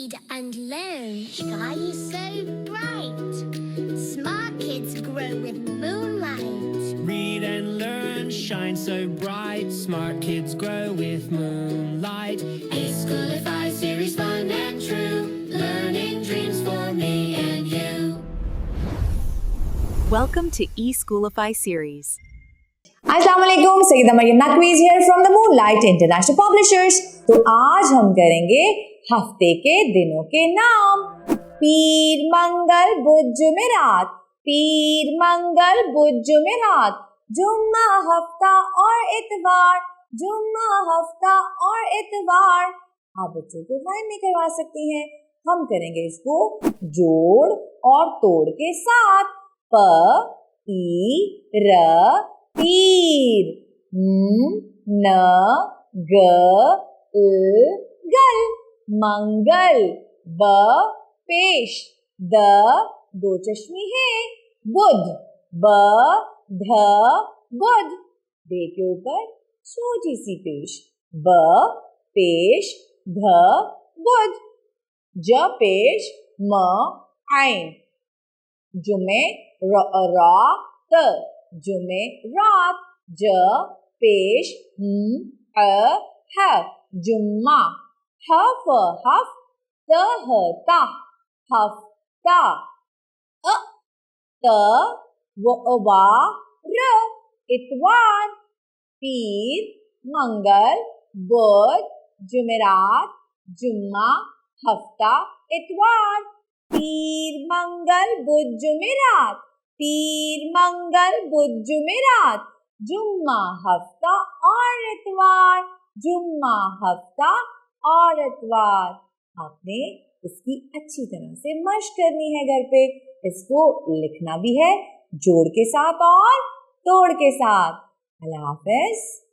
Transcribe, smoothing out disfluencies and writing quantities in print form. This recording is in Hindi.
Read and learn. Sky is so bright. Smart kids grow with moonlight. Read and learn, shine so bright. Smart kids grow with moonlight. eSchoolify series, fun and true. Learning dreams for me and you. Welcome to eSchoolify series. अस्सलामुअलैकुम, सईदा मरियम नकवीज here from the Moonlight International Publishers. तो आज हम करेंगे हफ्ते के दिनों के नाम। पीर, मंगल, बुध, जुमेरात। पीर, मंगल, बुध, जुमेरात। जुम्मा, हफ्ता और इतवार। जुम्मा, हफ्ता और इतवार। आप बच्चों को लाइन में करवा सकती हैं। हम करेंगे इसको जोड़ और तोड़ के साथ। प, ई, र, पीर। न, ग, गल। मंगल। ब, पेश। द, दो चश्मी है। बुध। ब, ध, बुध। बे के ऊपर छोटी सी पेश। ब, पेश, ध, बुध। ज पेश, म, आइन। जुमे, रात। जुमे, रात। ज पेश, ह, जुम्मा। ह, फ, हफ। त, ह, ता, हफ्ता। अ, त, वा, र, इतवार। पीर, मंगल, बुध, जुमेरात, जुम्मा, हफ्ता, इतवार। पीर, मंगल, बुध, जुमेरात। पीर, मंगल, बुध, जुमेरात। जुम्मा, हफ्ता और इतवार। जुम्मा, हफ्ता और इतवार। आपने इसकी अच्छी तरह से मशक करनी है घर पे। इसको लिखना भी है जोड़ के साथ और तोड़ के साथ। अल्लाह हाफ़िज़।